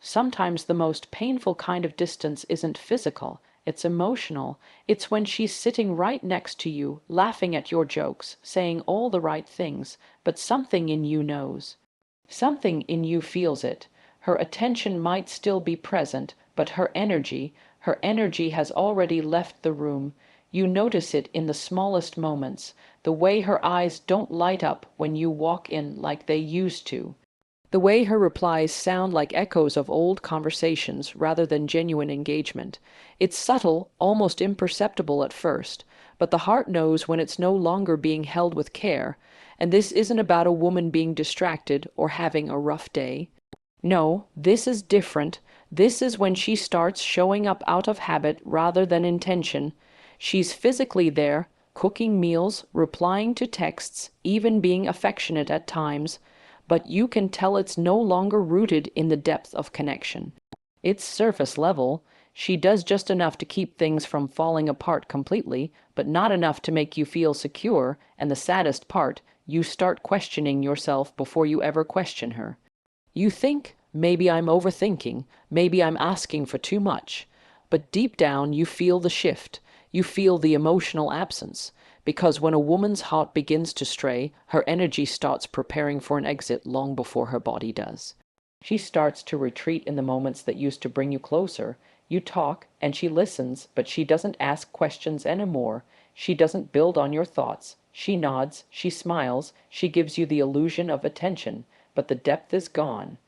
Sometimes the most painful kind of distance isn't physical, it's emotional. It's when she's sitting right next to you, laughing at your jokes, saying all the right things, but something in you knows. Something in you feels it. Her attention might still be present, but her energy has already left the room. You notice it in the smallest moments, the way her eyes don't light up when you walk in like they used to. The way her replies sound like echoes of old conversations rather than genuine engagement. It's subtle, almost imperceptible at first, but the heart knows when it's no longer being held with care, and this isn't about a woman being distracted or having a rough day. No, this is different. This is when she starts showing up out of habit rather than intention. She's physically there, cooking meals, replying to texts, even being affectionate at times, but you can tell it's no longer rooted in the depth of connection. It's surface level. She does just enough to keep things from falling apart completely, but not enough to make you feel secure, and the saddest part, you start questioning yourself before you ever question her. You think, maybe I'm overthinking, maybe I'm asking for too much. But deep down, you feel the shift. You feel the emotional absence. Because when a woman's heart begins to stray, her energy starts preparing for an exit long before her body does. She starts to retreat in the moments that used to bring you closer. You talk, and she listens, but she doesn't ask questions anymore. She doesn't build on your thoughts. She nods, she smiles, she gives you the illusion of attention, but the depth is gone.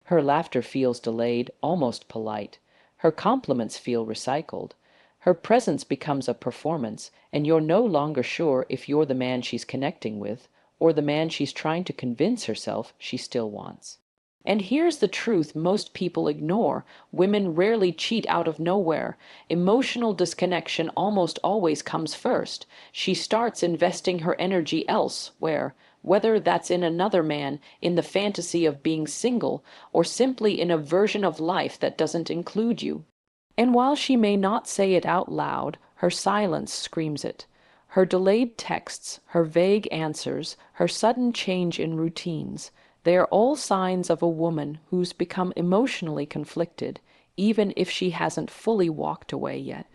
Her laughter feels delayed, almost polite. Her compliments feel recycled. Her presence becomes a performance, and you're no longer sure if you're the man she's connecting with, or the man she's trying to convince herself she still wants. And here's the truth most people ignore. Women rarely cheat out of nowhere. Emotional disconnection almost always comes first. She starts investing her energy elsewhere, whether that's in another man, in the fantasy of being single, or simply in a version of life that doesn't include you. And while she may not say it out loud, her silence screams it. Her delayed texts, her vague answers, her sudden change in routines, they are all signs of a woman who's become emotionally conflicted, even if she hasn't fully walked away yet.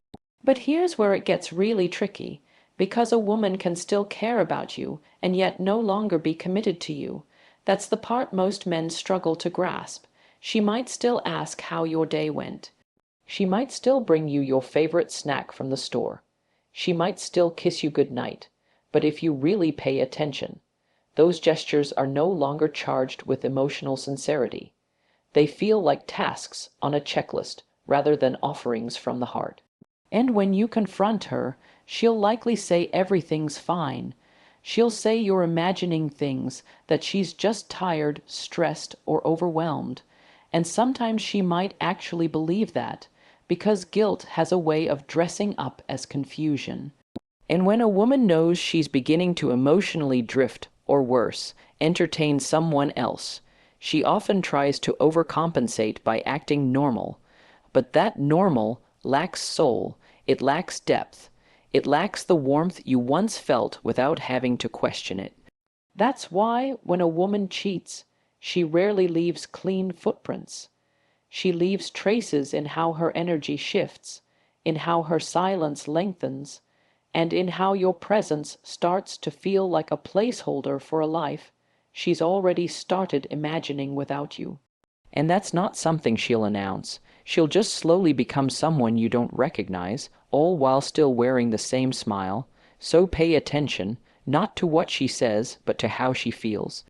But here's where it gets really tricky, because a woman can still care about you and yet no longer be committed to you. That's the part most men struggle to grasp. She might still ask how your day went. She might still bring you your favorite snack from the store. She might still kiss you good night. But if you really pay attention, those gestures are no longer charged with emotional sincerity. They feel like tasks on a checklist rather than offerings from the heart. And when you confront her, she'll likely say everything's fine. She'll say you're imagining things, that she's just tired, stressed, or overwhelmed. And sometimes she might actually believe that, because guilt has a way of dressing up as confusion. And when a woman knows she's beginning to emotionally drift, or worse, entertain someone else, she often tries to overcompensate by acting normal. But that normal lacks soul, it lacks depth, it lacks the warmth you once felt without having to question it. That's why when a woman cheats, she rarely leaves clean footprints. She leaves traces in how her energy shifts, in how her silence lengthens, and in how your presence starts to feel like a placeholder for a life she's already started imagining without you. And that's not something she'll announce. She'll just slowly become someone you don't recognize, all while still wearing the same smile. So pay attention, not to what she says, but to how she feels.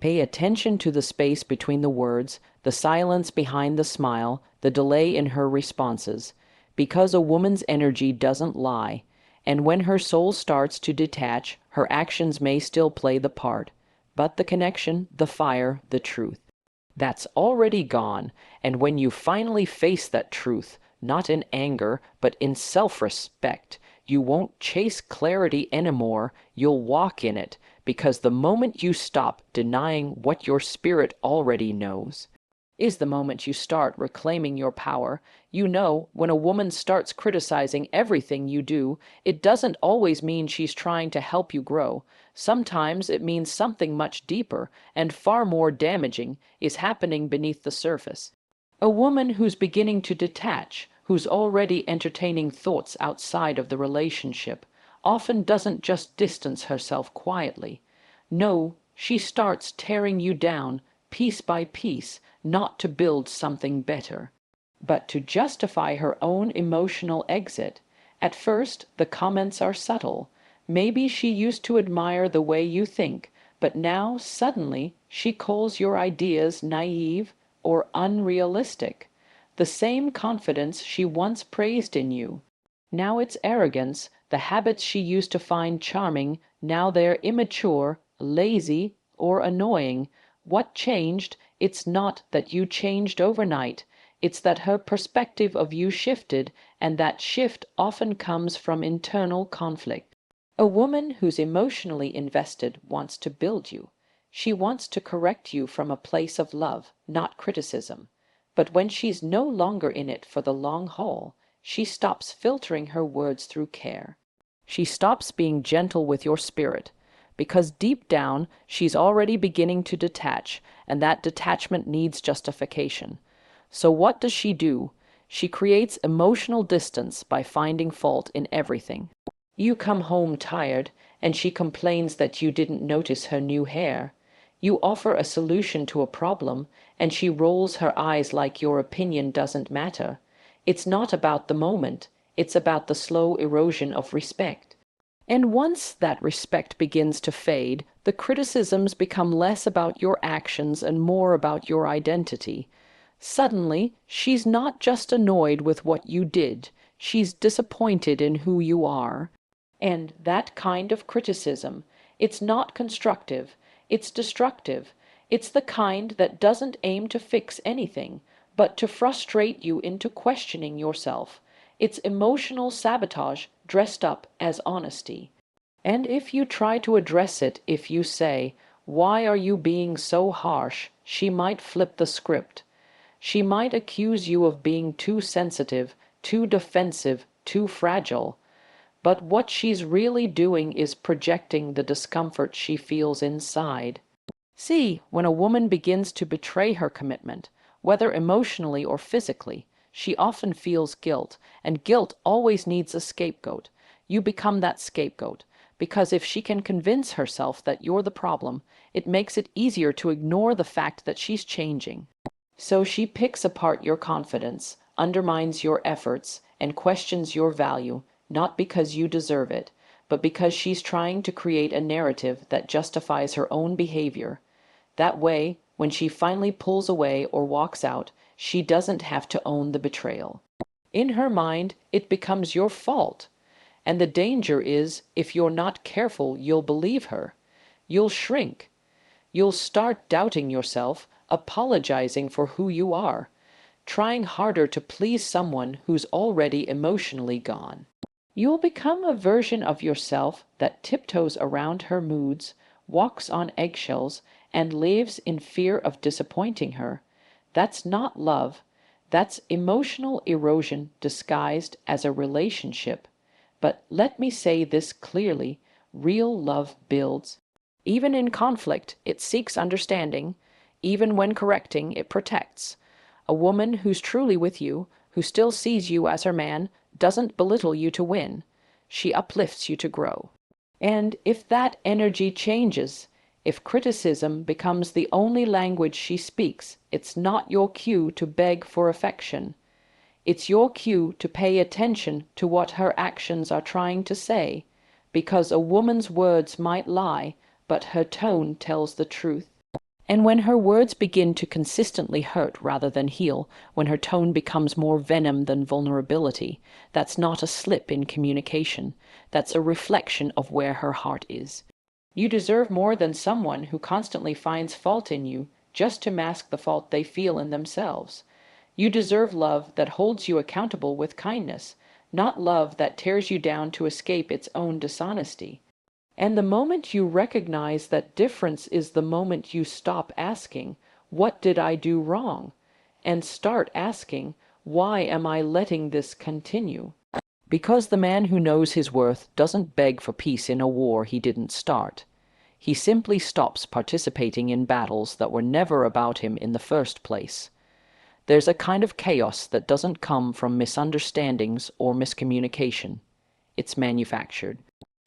Pay attention to the space between the words, the silence behind the smile, the delay in her responses, because a woman's energy doesn't lie, and when her soul starts to detach, her actions may still play the part, but the connection, the fire, the truth, that's already gone. And when you finally face that truth, not in anger, but in self-respect, you won't chase clarity anymore, you'll walk in it, because the moment you stop denying what your spirit already knows, is the moment you start reclaiming your power. You know, when a woman starts criticizing everything you do, it doesn't always mean she's trying to help you grow. Sometimes it means something much deeper and far more damaging is happening beneath the surface. A woman who's beginning to detach, who's already entertaining thoughts outside of the relationship, often doesn't just distance herself quietly. No, she starts tearing you down, piece by piece, not to build something better, but to justify her own emotional exit. At first, the comments are subtle. Maybe she used to admire the way you think, but now suddenly she calls your ideas naive or unrealistic. The same confidence she once praised in you. Now it's arrogance. The habits she used to find charming, now they're immature, lazy, or annoying. What changed? It's not that you changed overnight. It's that her perspective of you shifted, and that shift often comes from internal conflict. A woman who's emotionally invested wants to build you. She wants to correct you from a place of love, not criticism. But when she's no longer in it for the long haul, she stops filtering her words through care. She stops being gentle with your spirit, because deep down she's already beginning to detach, and that detachment needs justification. So what does she do? She creates emotional distance by finding fault in everything. You come home tired, and she complains that you didn't notice her new hair. You offer a solution to a problem, and she rolls her eyes like your opinion doesn't matter. It's not about the moment, it's about the slow erosion of respect. And once that respect begins to fade, the criticisms become less about your actions and more about your identity. Suddenly, she's not just annoyed with what you did, she's disappointed in who you are. And that kind of criticism, it's not constructive, it's destructive. It's the kind that doesn't aim to fix anything, but to frustrate you into questioning yourself. It's emotional sabotage dressed up as honesty. And if you try to address it, if you say, "Why are you being so harsh?" she might flip the script. She might accuse you of being too sensitive, too defensive, too fragile. But what she's really doing is projecting the discomfort she feels inside. See, when a woman begins to betray her commitment, whether emotionally or physically, she often feels guilt, and guilt always needs a scapegoat. You become that scapegoat, because if she can convince herself that you're the problem, it makes it easier to ignore the fact that she's changing. So she picks apart your confidence, undermines your efforts, and questions your value, not because you deserve it, but because she's trying to create a narrative that justifies her own behavior. That way, when she finally pulls away or walks out, she doesn't have to own the betrayal. In her mind, it becomes your fault. And the danger is, if you're not careful, you'll believe her. You'll shrink. You'll start doubting yourself, apologizing for who you are, trying harder to please someone who's already emotionally gone. You'll become a version of yourself that tiptoes around her moods, walks on eggshells, and lives in fear of disappointing her. That's not love. That's emotional erosion disguised as a relationship. But let me say this clearly, real love builds. Even in conflict, it seeks understanding. Even when correcting, it protects. A woman who's truly with you, who still sees you as her man, doesn't belittle you to win. She uplifts you to grow. And if that energy changes, if criticism becomes the only language she speaks, it's not your cue to beg for affection. It's your cue to pay attention to what her actions are trying to say, because a woman's words might lie, but her tone tells the truth. And when her words begin to consistently hurt rather than heal, when her tone becomes more venom than vulnerability, that's not a slip in communication. That's a reflection of where her heart is. You deserve more than someone who constantly finds fault in you just to mask the fault they feel in themselves. You deserve love that holds you accountable with kindness, not love that tears you down to escape its own dishonesty. And the moment you recognize that difference is the moment you stop asking, "What did I do wrong?" and start asking, why am I letting this continue? Because the man who knows his worth doesn't beg for peace in a war he didn't start. He simply stops participating in battles that were never about him in the first place. There's a kind of chaos that doesn't come from misunderstandings or miscommunication. It's manufactured.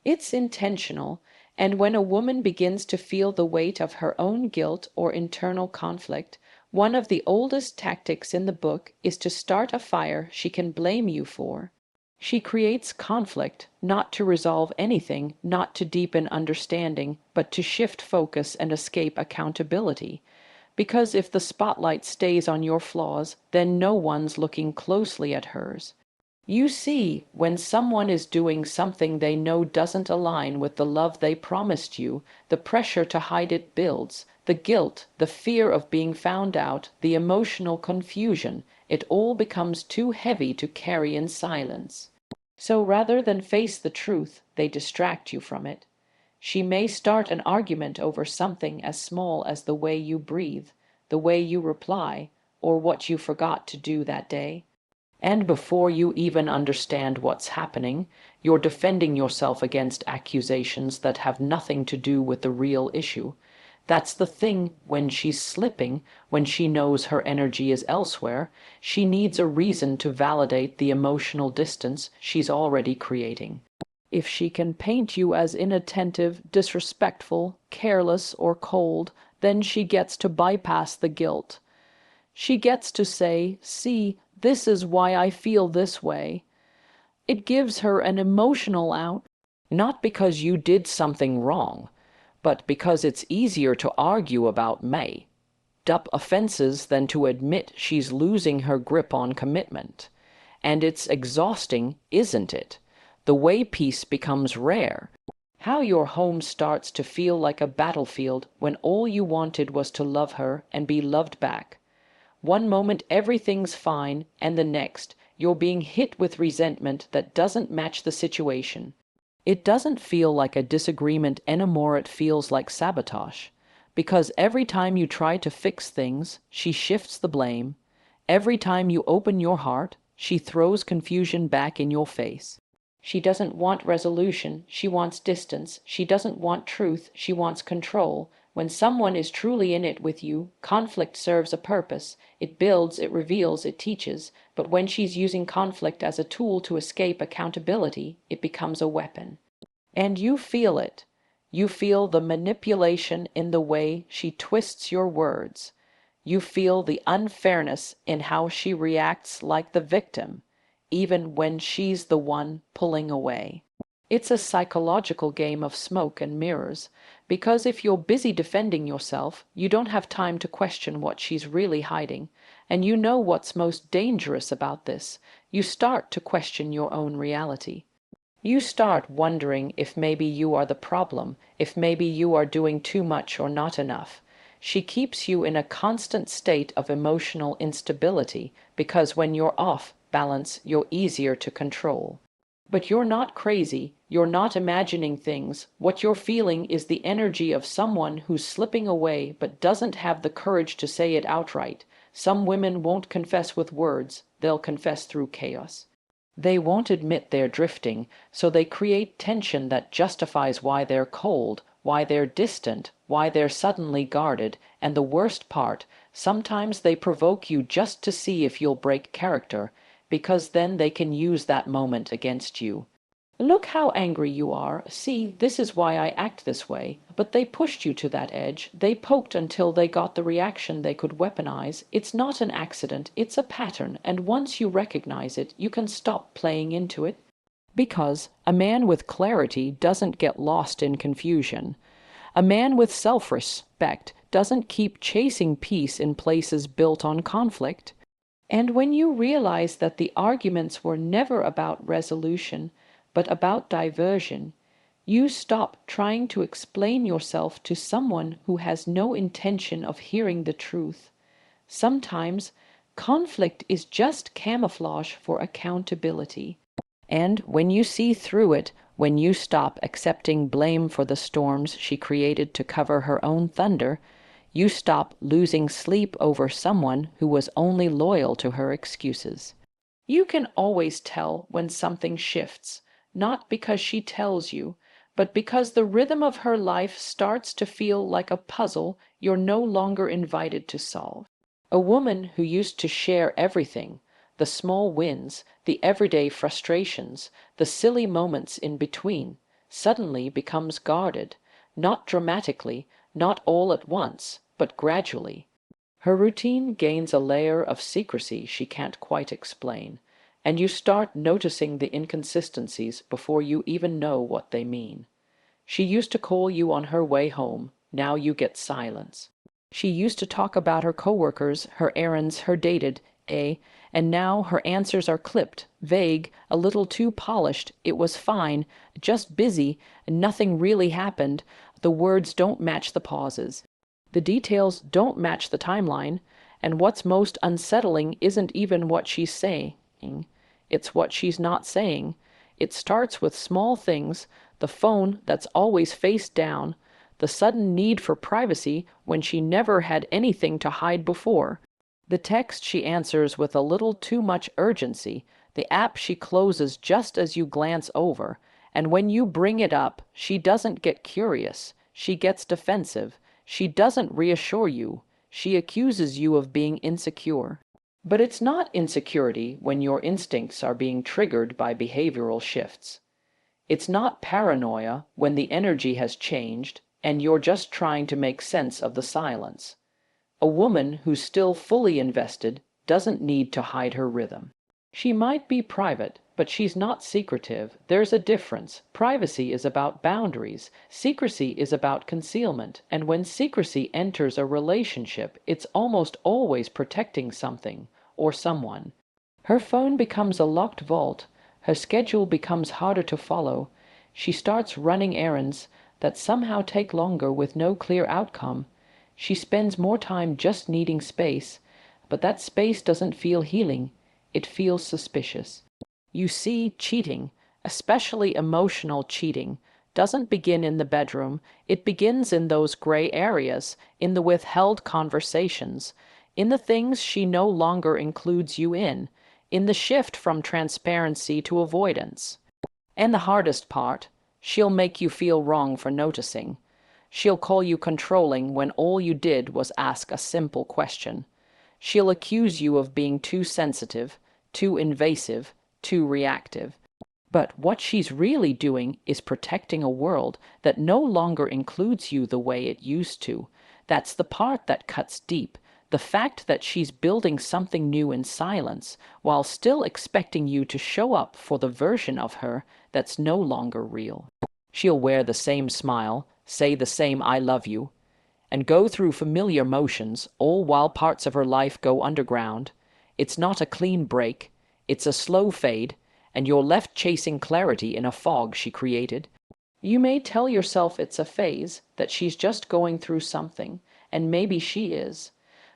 It's intentional, and when a woman begins to feel the weight of her own guilt or internal conflict, one of the oldest tactics in the book is to start a fire she can blame you for. She creates conflict, not to resolve anything, not to deepen understanding, but to shift focus and escape accountability. Because if the spotlight stays on your flaws, then no one's looking closely at hers. You see, when someone is doing something they know doesn't align with the love they promised you, the pressure to hide it builds. The guilt, the fear of being found out, the emotional confusion, it all becomes too heavy to carry in silence. So rather than face the truth, they distract you from it. She may start an argument over something as small as the way you breathe, the way you reply, or what you forgot to do that day. And before you even understand what's happening, you're defending yourself against accusations that have nothing to do with the real issue. That's the thing, when she's slipping, when she knows her energy is elsewhere, she needs a reason to validate the emotional distance she's already creating. If she can paint you as inattentive, disrespectful, careless, or cold, then she gets to bypass the guilt. She gets to say, see, this is why I feel this way. It gives her an emotional out, not because you did something wrong, but because it's easier to argue about made up offenses than to admit she's losing her grip on commitment. And it's exhausting, isn't it? The way peace becomes rare. How your home starts to feel like a battlefield when all you wanted was to love her and be loved back. One moment everything's fine, and the next you're being hit with resentment that doesn't match the situation. It doesn't feel like a disagreement anymore, it feels like sabotage. Because every time you try to fix things, she shifts the blame. Every time you open your heart, she throws confusion back in your face. She doesn't want resolution, she wants distance. She doesn't want truth, she wants control. When someone is truly in it with you, conflict serves a purpose. It builds, it reveals, it teaches. But when she's using conflict as a tool to escape accountability, it becomes a weapon. And you feel it. You feel the manipulation in the way she twists your words. You feel the unfairness in how she reacts like the victim, even when she's the one pulling away. It's a psychological game of smoke and mirrors, because if you're busy defending yourself, you don't have time to question what she's really hiding. And you know what's most dangerous about this? You start to question your own reality. You start wondering if maybe you are the problem, if maybe you are doing too much or not enough. She keeps you in a constant state of emotional instability, because when you're off balance, you're easier to control. But you're not crazy, you're not imagining things. What you're feeling is the energy of someone who's slipping away but doesn't have the courage to say it outright. Some women won't confess with words, they'll confess through chaos. They won't admit they're drifting, so they create tension that justifies why they're cold, why they're distant, why they're suddenly guarded, and the worst part, sometimes they provoke you just to see if you'll break character, because then they can use that moment against you. Look how angry you are. See, this is why I act this way. But they pushed you to that edge. They poked until they got the reaction they could weaponize. It's not an accident, it's a pattern, and once you recognize it, you can stop playing into it. Because a man with clarity doesn't get lost in confusion. A man with self-respect doesn't keep chasing peace in places built on conflict. And when you realize that the arguments were never about resolution, but about diversion, you stop trying to explain yourself to someone who has no intention of hearing the truth. Sometimes, conflict is just camouflage for accountability. And when you see through it, when you stop accepting blame for the storms she created to cover her own thunder, You stop losing sleep over someone who was only loyal to her excuses. You can always tell when something shifts, not because she tells you, but because the rhythm of her life starts to feel like a puzzle you're no longer invited to solve. A woman who used to share everything, the small wins, the everyday frustrations, the silly moments in between, suddenly becomes guarded, not dramatically, not all at once, but gradually. Her routine gains a layer of secrecy she can't quite explain, and you start noticing the inconsistencies before you even know what they mean. She used to call you on her way home, now you get silence. She used to talk about her coworkers, her errands, her dated, and now her answers are clipped, vague, a little too polished. It was fine, just busy, nothing really happened. The words don't match the pauses. The details don't match the timeline, and what's most unsettling isn't even what she's saying. It's what she's not saying. It starts with small things, the phone that's always face down, the sudden need for privacy when she never had anything to hide before, the text she answers with a little too much urgency, the app she closes just as you glance over, and when you bring it up, she doesn't get curious, she gets defensive, she doesn't reassure you, she accuses you of being insecure. But it's not insecurity when your instincts are being triggered by behavioral shifts. It's not paranoia when the energy has changed and you're just trying to make sense of the silence. A woman who's still fully invested doesn't need to hide her rhythm. She might be private, but she's not secretive. There's a difference. Privacy is about boundaries. Secrecy is about concealment. And when secrecy enters a relationship, it's almost always protecting something or someone. Her phone becomes a locked vault. Her schedule becomes harder to follow. She starts running errands that somehow take longer with no clear outcome. She spends more time just needing space, but that space doesn't feel healing. It feels suspicious. You see, cheating, especially emotional cheating, doesn't begin in the bedroom. It begins in those gray areas, in the withheld conversations, in the things she no longer includes you in the shift from transparency to avoidance. And the hardest part, she'll make you feel wrong for noticing. She'll call you controlling when all you did was ask a simple question. She'll accuse you of being too sensitive, too invasive, too reactive. But what she's really doing is protecting a world that no longer includes you the way it used to. That's the part that cuts deep. The fact that she's building something new in silence, while still expecting you to show up for the version of her that's no longer real. She'll wear the same smile, say the same I love you, and go through familiar motions, all while parts of her life go underground. It's not a clean break, it's a slow fade, and you're left chasing clarity in a fog she created. You may tell yourself it's a phase, that she's just going through something, and maybe she is.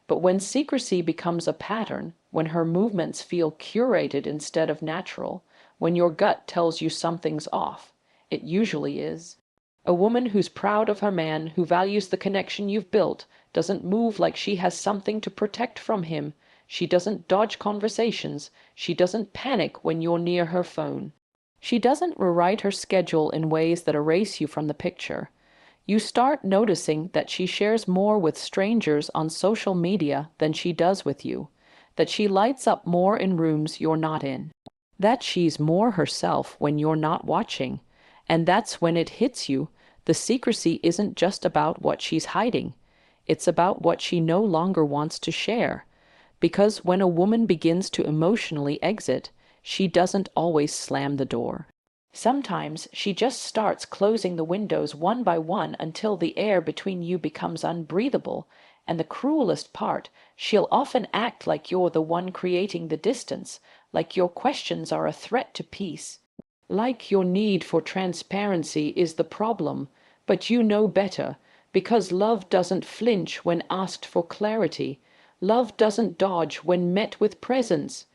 But when secrecy becomes a pattern, when her movements feel curated instead of natural, when your gut tells you something's off, it usually is. A woman who's proud of her man, who values the connection you've built, doesn't move like she has something to protect from him. She doesn't dodge conversations. She doesn't panic when you're near her phone. She doesn't rewrite her schedule in ways that erase you from the picture. You start noticing that she shares more with strangers on social media than she does with you, that she lights up more in rooms you're not in, that she's more herself when you're not watching. And that's when it hits you. The secrecy isn't just about what she's hiding. It's about what she no longer wants to share. Because when a woman begins to emotionally exit, she doesn't always slam the door. Sometimes she just starts closing the windows one by one until the air between you becomes unbreathable. And the cruelest part, she'll often act like you're the one creating the distance, like your questions are a threat to peace, like your need for transparency is the problem. But you know better, because love doesn't flinch when asked for clarity. Love doesn't dodge when met with presence.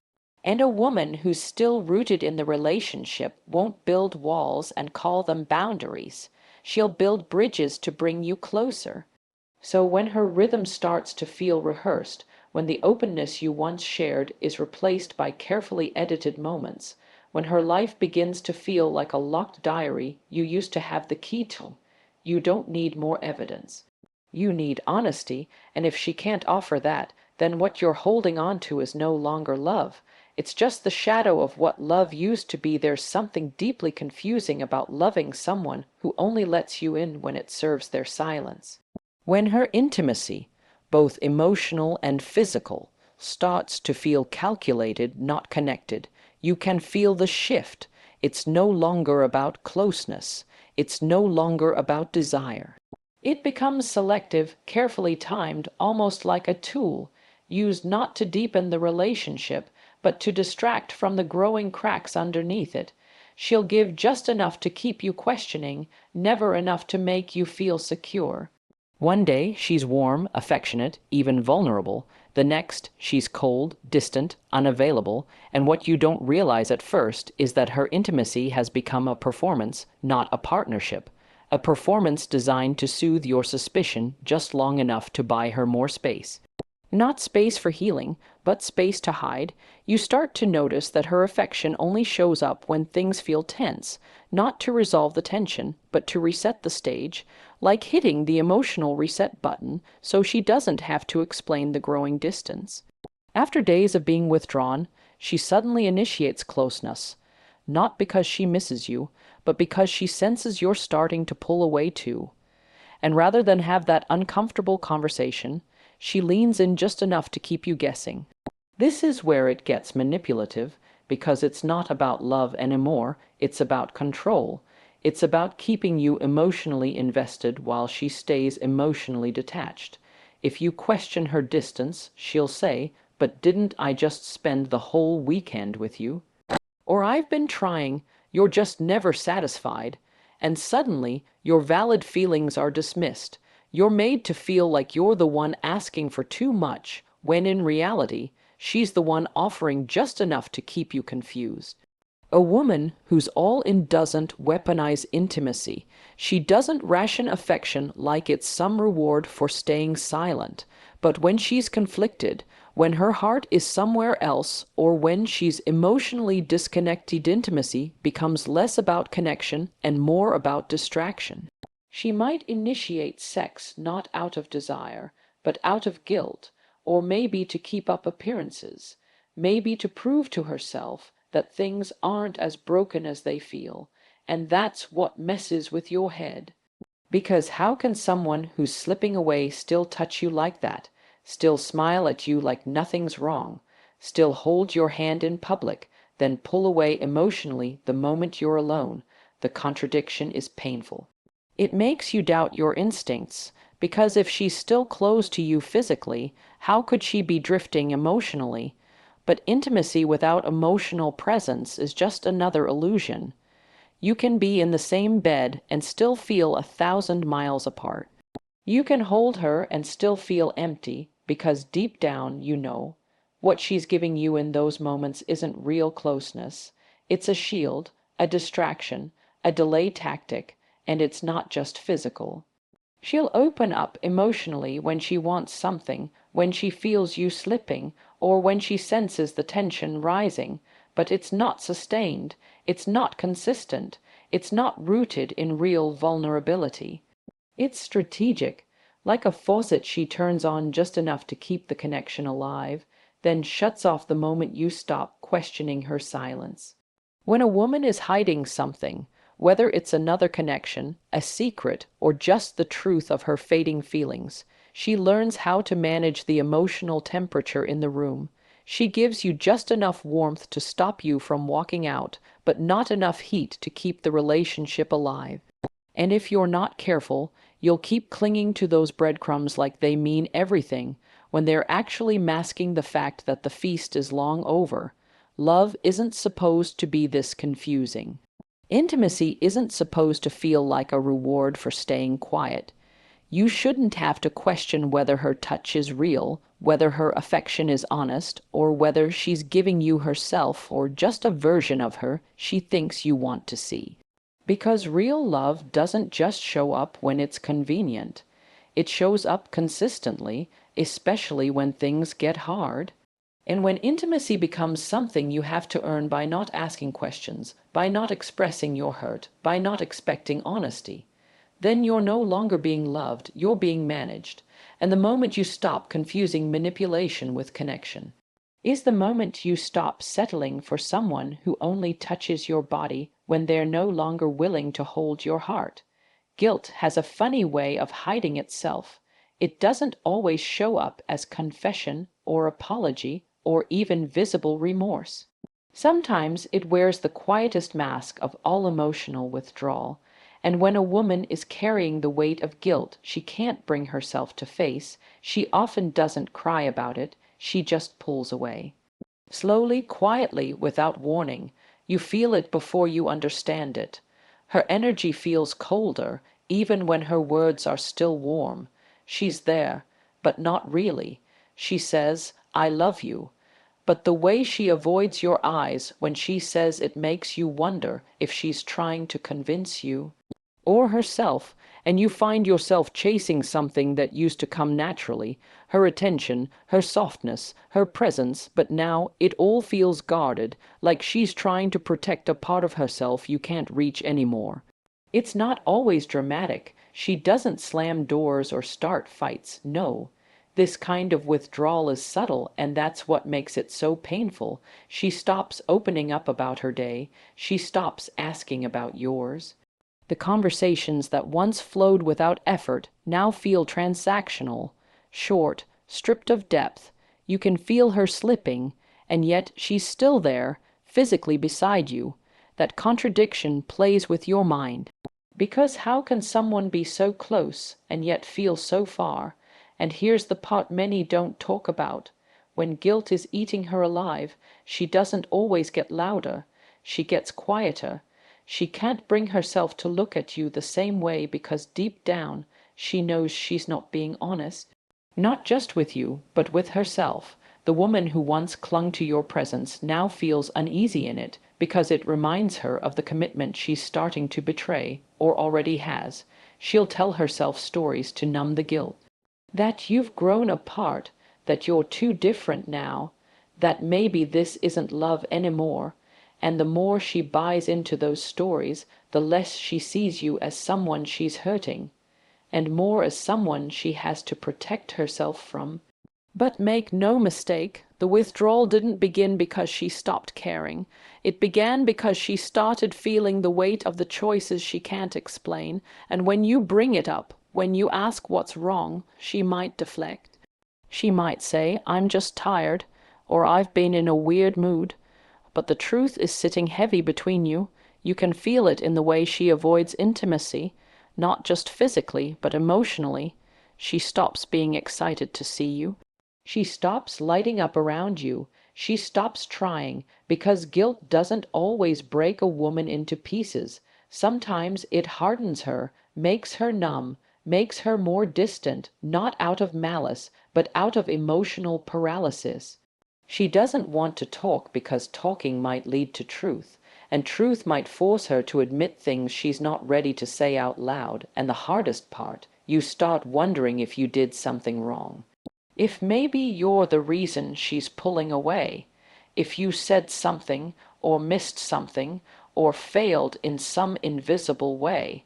And a woman who's still rooted in the relationship won't build walls and call them boundaries. She'll build bridges to bring you closer. So when her rhythm starts to feel rehearsed, when the openness you once shared is replaced by carefully edited moments, when her life begins to feel like a locked diary you used to have the key to, you don't need more evidence. You need honesty, and if she can't offer that, then what you're holding on to is no longer love. It's just the shadow of what love used to be. There's something deeply confusing about loving someone who only lets you in when it serves their silence. When her intimacy, both emotional and physical, starts to feel calculated, not connected, you can feel the shift. It's no longer about closeness. It's no longer about desire. It becomes selective, carefully timed, almost like a tool, used not to deepen the relationship, but to distract from the growing cracks underneath it. She'll give just enough to keep you questioning, never enough to make you feel secure. One day she's warm, affectionate, even vulnerable. The next she's cold, distant, unavailable, and what you don't realize at first is that her intimacy has become a performance, not a partnership. A performance designed to soothe your suspicion just long enough to buy her more space. Not space for healing, but space to hide. You start to notice that her affection only shows up when things feel tense, not to resolve the tension, but to reset the stage, like hitting the emotional reset button so she doesn't have to explain the growing distance. After days of being withdrawn, she suddenly initiates closeness, not because she misses you, but because she senses you're starting to pull away too. And rather than have that uncomfortable conversation, she leans in just enough to keep you guessing. This is where it gets manipulative, because it's not about love anymore, it's about control. It's about keeping you emotionally invested while she stays emotionally detached. If you question her distance, she'll say, "But didn't I just spend the whole weekend with you?" Or "I've been trying, you're just never satisfied." And suddenly, your valid feelings are dismissed. You're made to feel like you're the one asking for too much, when in reality, she's the one offering just enough to keep you confused. A woman who's all in doesn't weaponize intimacy. She doesn't ration affection like it's some reward for staying silent. But when she's conflicted, when her heart is somewhere else, or when she's emotionally disconnected, intimacy becomes less about connection and more about distraction. She might initiate sex not out of desire, but out of guilt, or maybe to keep up appearances, maybe to prove to herself that things aren't as broken as they feel, and that's what messes with your head. Because how can someone who's slipping away still touch you like that, still smile at you like nothing's wrong, still hold your hand in public, then pull away emotionally the moment you're alone? The contradiction is painful. It makes you doubt your instincts, because if she's still close to you physically, how could she be drifting emotionally? But intimacy without emotional presence is just another illusion. You can be in the same bed and still feel 1,000 miles apart. You can hold her and still feel empty because deep down you know what she's giving you in those moments isn't real closeness. It's a shield, a distraction, a delay tactic, and it's not just physical. She'll open up emotionally when she wants something, when she feels you slipping, or when she senses the tension rising, but it's not sustained, it's not consistent, it's not rooted in real vulnerability. It's strategic, like a faucet she turns on just enough to keep the connection alive, then shuts off the moment you stop questioning her silence. When a woman is hiding something, whether it's another connection, a secret, or just the truth of her fading feelings, she learns how to manage the emotional temperature in the room. She gives you just enough warmth to stop you from walking out, but not enough heat to keep the relationship alive. And if you're not careful, you'll keep clinging to those breadcrumbs like they mean everything, when they're actually masking the fact that the feast is long over. Love isn't supposed to be this confusing. Intimacy isn't supposed to feel like a reward for staying quiet. You shouldn't have to question whether her touch is real, whether her affection is honest, or whether she's giving you herself or just a version of her she thinks you want to see. Because real love doesn't just show up when it's convenient. It shows up consistently, especially when things get hard. And when intimacy becomes something you have to earn by not asking questions, by not expressing your hurt, by not expecting honesty, then you're no longer being loved, you're being managed. And the moment you stop confusing manipulation with connection is the moment you stop settling for someone who only touches your body when they're no longer willing to hold your heart. Guilt has a funny way of hiding itself. It doesn't always show up as confession or apology or even visible remorse. Sometimes it wears the quietest mask of all emotional withdrawal, and when a woman is carrying the weight of guilt she can't bring herself to face, she often doesn't cry about it, she just pulls away. Slowly, quietly, without warning, you feel it before you understand it. Her energy feels colder, even when her words are still warm. She's there, but not really. She says, I love you. But the way she avoids your eyes when she says it makes you wonder if she's trying to convince you or herself, and you find yourself chasing something that used to come naturally, her attention, her softness, her presence, but now it all feels guarded, like she's trying to protect a part of herself you can't reach anymore. It's not always dramatic. She doesn't slam doors or start fights, no. This kind of withdrawal is subtle, and that's what makes it so painful. She stops opening up about her day. She stops asking about yours. The conversations that once flowed without effort now feel transactional, short, stripped of depth. You can feel her slipping, and yet she's still there, physically beside you. That contradiction plays with your mind. Because how can someone be so close and yet feel so far? And here's the part many don't talk about. When guilt is eating her alive, she doesn't always get louder. She gets quieter. She can't bring herself to look at you the same way because deep down she knows she's not being honest. Not just with you, but with herself. The woman who once clung to your presence now feels uneasy in it because it reminds her of the commitment she's starting to betray, or already has. She'll tell herself stories to numb the guilt. That you've grown apart, that you're too different now, that maybe this isn't love anymore. And the more she buys into those stories, the less she sees you as someone she's hurting, and more as someone she has to protect herself from. But make no mistake, the withdrawal didn't begin because she stopped caring. It began because she started feeling the weight of the choices she can't explain, and when you bring it up, when you ask what's wrong, she might deflect. She might say, I'm just tired, or I've been in a weird mood. But the truth is sitting heavy between you. You can feel it in the way she avoids intimacy, not just physically, but emotionally. She stops being excited to see you. She stops lighting up around you. She stops trying, because guilt doesn't always break a woman into pieces. Sometimes it hardens her, makes her numb, makes her more distant, not out of malice, but out of emotional paralysis. She doesn't want to talk because talking might lead to truth, and truth might force her to admit things she's not ready to say out loud, and the hardest part, you start wondering if you did something wrong. If maybe you're the reason she's pulling away, if you said something, or missed something, or failed in some invisible way.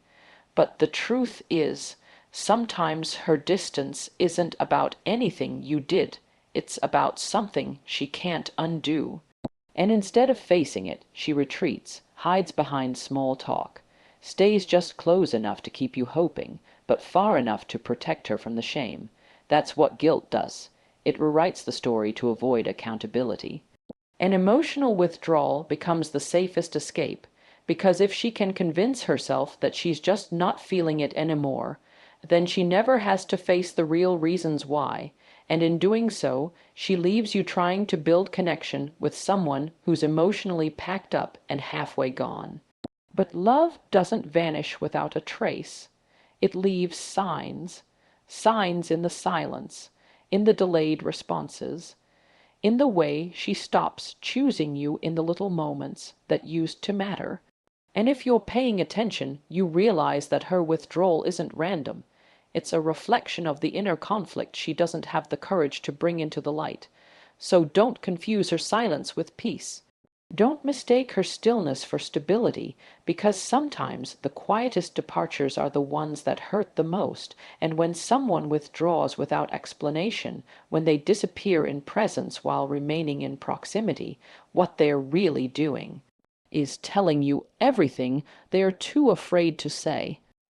But the truth is, sometimes her distance isn't about anything you did. It's about something she can't undo. And instead of facing it, she retreats, hides behind small talk, stays just close enough to keep you hoping, but far enough to protect her from the shame. That's what guilt does. It rewrites the story to avoid accountability. An emotional withdrawal becomes the safest escape, because if she can convince herself that she's just not feeling it anymore, then she never has to face the real reasons why, and in doing so, she leaves you trying to build connection with someone who's emotionally packed up and halfway gone. But love doesn't vanish without a trace. It leaves signs, signs in the silence, in the delayed responses, in the way she stops choosing you in the little moments that used to matter. And if you're paying attention, you realize that her withdrawal isn't random. It's a reflection of the inner conflict she doesn't have the courage to bring into the light. So don't confuse her silence with peace. Don't mistake her stillness for stability, because sometimes the quietest departures are the ones that hurt the most, and when someone withdraws without explanation, when they disappear in presence while remaining in proximity, what they're really doing is telling you everything they're too afraid to say.